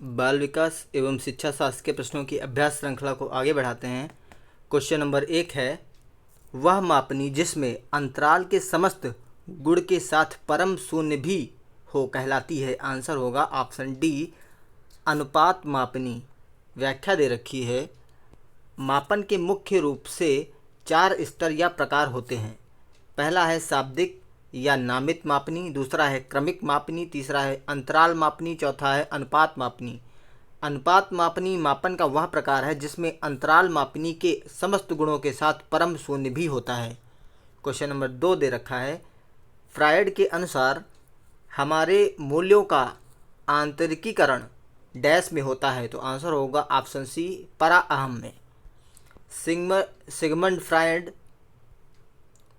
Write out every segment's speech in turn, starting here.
बाल विकास एवं शिक्षा शास्त्र के प्रश्नों की अभ्यास श्रृंखला को आगे बढ़ाते हैं। क्वेश्चन नंबर 1 है, वह मापनी जिसमें अंतराल के समस्त गुण के साथ परम शून्य भी हो कहलाती है। आंसर होगा ऑप्शन डी, अनुपात मापनी। व्याख्या दे रखी है, मापन के मुख्य रूप से 4 स्तर या प्रकार होते हैं। पहला है शाब्दिक या नामित मापनी, दूसरा है क्रमिक मापनी, तीसरा है अंतराल मापनी, चौथा है अनुपात मापनी। अनुपात मापनी मापन का वह प्रकार है जिसमें अंतराल मापनी के समस्त गुणों के साथ परम शून्य भी होता है। क्वेश्चन नंबर 2 दे रखा है, फ्रायड के अनुसार हमारे मूल्यों का आंतरिकीकरण डैश में होता है। तो आंसर होगा ऑप्शन सी, पराअहम में। सिगमंड फ्रायड,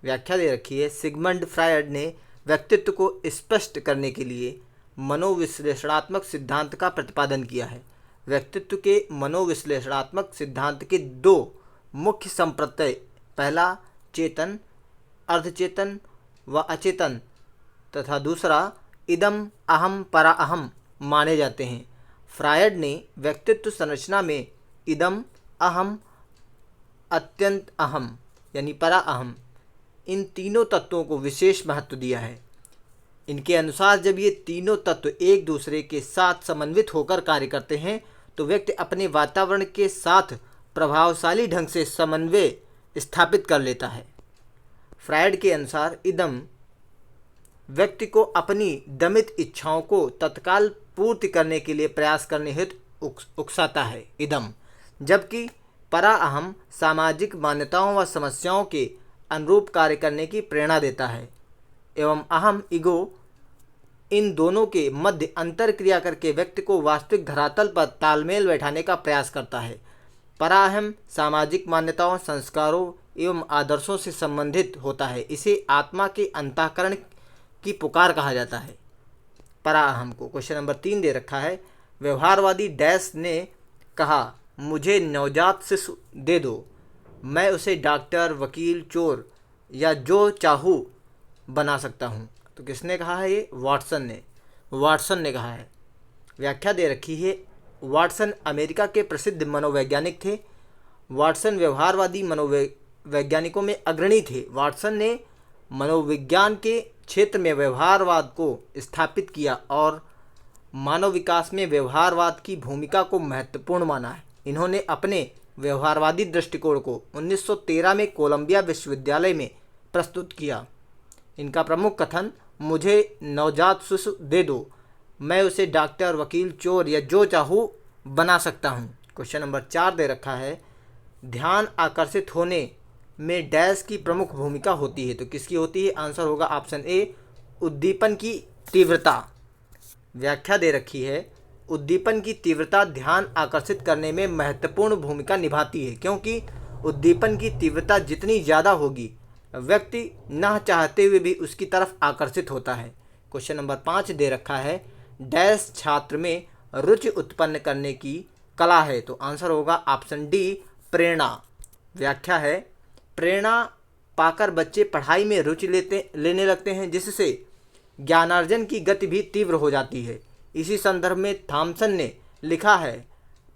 व्याख्या दे रखी है, सिगमंड फ्रायड ने व्यक्तित्व को स्पष्ट करने के लिए मनोविश्लेषणात्मक सिद्धांत का प्रतिपादन किया है। व्यक्तित्व के मनोविश्लेषणात्मक सिद्धांत के 2 मुख्य संप्रत्यय, पहला चेतन, अर्धचेतन व अचेतन तथा दूसरा इदम अहम पराअहम माने जाते हैं। फ्रायड ने व्यक्तित्व संरचना में इदम अहम, अत्यंत अहम यानी पराअहम, इन तीनों तत्वों को विशेष महत्व दिया है। इनके अनुसार जब ये तीनों तत्व एक दूसरे के साथ समन्वित होकर कार्य करते हैं तो व्यक्ति अपने वातावरण के साथ प्रभावशाली ढंग से समन्वय स्थापित कर लेता है। फ्रायड के अनुसार इदम व्यक्ति को अपनी दमित इच्छाओं को तत्काल पूर्ति करने के लिए प्रयास करने हेतु उकसाता है इदम, जबकि पराअहम सामाजिक मान्यताओं व समस्याओं के अनुरूप कार्य करने की प्रेरणा देता है एवं अहम ईगो इन दोनों के मध्य अंतर क्रिया करके व्यक्ति को वास्तविक धरातल पर तालमेल बैठाने का प्रयास करता है। पराअहम सामाजिक मान्यताओं, संस्कारों एवं आदर्शों से संबंधित होता है। इसे आत्मा के अंतःकरण की पुकार कहा जाता है, पराअहम को। क्वेश्चन नंबर 3 दे रखा है, व्यवहारवादी डैश ने कहा, मुझे नवजात शिशु दे दो, मैं उसे डॉक्टर, वकील, चोर या जो चाहूँ बना सकता हूँ। तो किसने कहा है ये? वाटसन ने कहा है। व्याख्या दे रखी है, वाटसन अमेरिका के प्रसिद्ध मनोवैज्ञानिक थे। वाटसन व्यवहारवादी मनोवैज्ञानिकों में अग्रणी थे। वाटसन ने मनोविज्ञान के क्षेत्र में व्यवहारवाद को स्थापित किया और मानव विकास में व्यवहारवाद की भूमिका को महत्वपूर्ण माना है। इन्होंने अपने व्यवहारवादी दृष्टिकोण को 1913 में कोलंबिया विश्वविद्यालय में प्रस्तुत किया। इनका प्रमुख कथन, मुझे नवजात शिशु दे दो, मैं उसे डॉक्टर, वकील, चोर या जो चाहूँ बना सकता हूँ। क्वेश्चन नंबर 4 दे रखा है, ध्यान आकर्षित होने में डैश की प्रमुख भूमिका होती है। तो किसकी होती है? आंसर होगा ऑप्शन ए, उद्दीपन की तीव्रता। व्याख्या दे रखी है, उद्दीपन की तीव्रता ध्यान आकर्षित करने में महत्वपूर्ण भूमिका निभाती है, क्योंकि उद्दीपन की तीव्रता जितनी ज़्यादा होगी व्यक्ति न चाहते हुए भी उसकी तरफ आकर्षित होता है। क्वेश्चन नंबर 5 दे रखा है, डैश छात्र में रुचि उत्पन्न करने की कला है। तो आंसर होगा ऑप्शन डी, प्रेरणा। व्याख्या है, प्रेरणा पाकर बच्चे पढ़ाई में रुचि लेने लगते हैं, जिससे ज्ञानार्जन की गति भी तीव्र हो जाती है। इसी संदर्भ में थॉमसन ने लिखा है,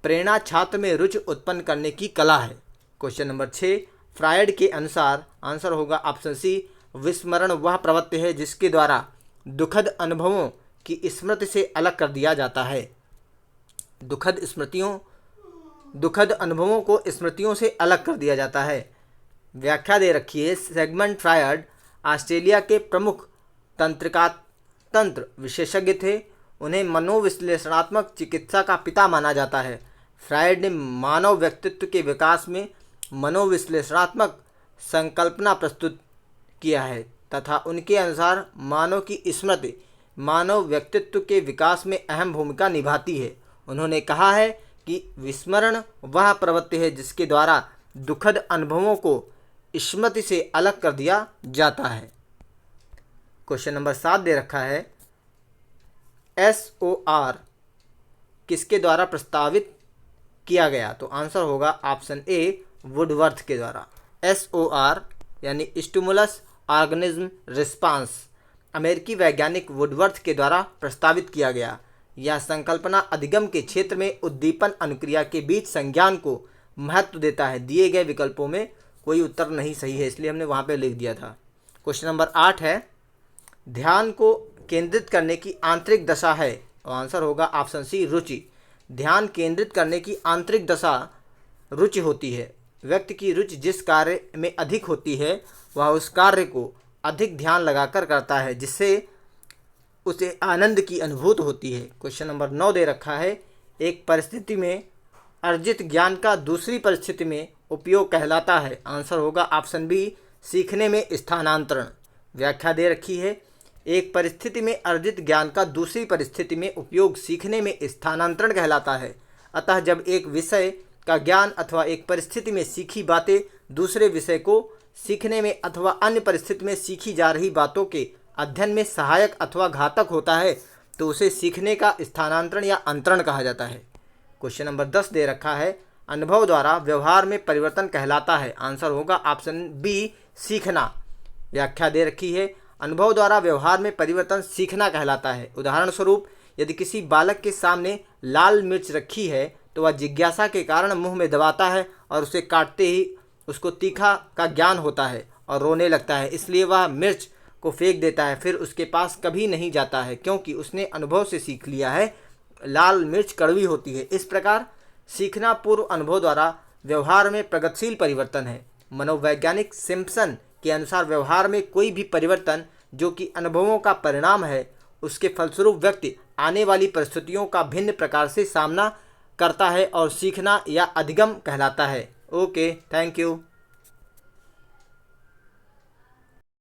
प्रेरणा छात्र में रुचि उत्पन्न करने की कला है। क्वेश्चन नंबर 6, फ्रायड के अनुसार आंसर होगा ऑप्शन सी, विस्मरण वह प्रवृत्ति है जिसके द्वारा दुखद अनुभवों की स्मृति से अलग कर दिया जाता है। दुखद अनुभवों को स्मृतियों से अलग कर दिया जाता है। व्याख्या दे रखी है, सिगमंड फ्रायड ऑस्ट्रेलिया के प्रमुख तंत्र विशेषज्ञ थे। उन्हें मनोविश्लेषणात्मक चिकित्सा का पिता माना जाता है। फ्रायड ने मानव व्यक्तित्व के विकास में मनोविश्लेषणात्मक संकल्पना प्रस्तुत किया है तथा उनके अनुसार मानव की स्मृति मानव व्यक्तित्व के विकास में अहम भूमिका निभाती है। उन्होंने कहा है कि विस्मरण वह प्रवृत्ति है जिसके द्वारा दुखद अनुभवों को स्मृति से अलग कर दिया जाता है। क्वेश्चन नंबर 7 दे रखा है, SOR किसके द्वारा प्रस्तावित किया गया? तो आंसर होगा ऑप्शन ए, वुडवर्थ के द्वारा। SOR यानी स्टिमुलस ऑर्गेनिज्म रिस्पांस अमेरिकी वैज्ञानिक वुडवर्थ के द्वारा प्रस्तावित किया गया। यह संकल्पना अधिगम के क्षेत्र में उद्दीपन अनुक्रिया के बीच संज्ञान को महत्व देता है। दिए गए विकल्पों में कोई उत्तर नहीं सही है, इसलिए हमने वहाँ पे लिख दिया था। क्वेश्चन नंबर 8 है, ध्यान को केंद्रित करने की आंतरिक दशा है, और आंसर होगा ऑप्शन सी रुचि। ध्यान केंद्रित करने की आंतरिक दशा रुचि होती है। व्यक्ति की रुचि जिस कार्य में अधिक होती है वह उस कार्य को अधिक ध्यान लगाकर करता है, जिससे उसे आनंद की अनुभूति होती है। क्वेश्चन नंबर 9 दे रखा है, एक परिस्थिति में अर्जित ज्ञान का दूसरी परिस्थिति में उपयोग कहलाता है। आंसर होगा ऑप्शन बी सीखने में स्थानांतरण। व्याख्या दे रखी है, एक परिस्थिति में अर्जित ज्ञान का दूसरी परिस्थिति में उपयोग सीखने में स्थानांतरण कहलाता है। अतः जब एक विषय का ज्ञान अथवा एक परिस्थिति में सीखी बातें दूसरे विषय को सीखने में अथवा अन्य परिस्थिति में सीखी जा रही बातों के अध्ययन में सहायक अथवा घातक होता है तो उसे सीखने का स्थानांतरण या अंतरण कहा जाता है। क्वेश्चन नंबर 10 दे रखा है, अनुभव द्वारा व्यवहार में परिवर्तन कहलाता है। आंसर होगा ऑप्शन बी सीखना। व्याख्या दे रखी है, अनुभव द्वारा व्यवहार में परिवर्तन सीखना कहलाता है। उदाहरण स्वरूप यदि किसी बालक के सामने लाल मिर्च रखी है तो वह जिज्ञासा के कारण मुंह में दबाता है और उसे काटते ही उसको तीखा का ज्ञान होता है और रोने लगता है, इसलिए वह मिर्च को फेंक देता है, फिर उसके पास कभी नहीं जाता है क्योंकि उसने अनुभव से सीख लिया है लाल मिर्च कड़वी होती है। इस प्रकार सीखना पूर्व अनुभव द्वारा व्यवहार में प्रगतिशील परिवर्तन है। मनोवैज्ञानिक सिम्पसन के अनुसार व्यवहार में कोई भी परिवर्तन जो कि अनुभवों का परिणाम है, उसके फलस्वरूप व्यक्ति आने वाली परिस्थितियों का भिन्न प्रकार से सामना करता है और सीखना या अधिगम कहलाता है। Okay, thank you.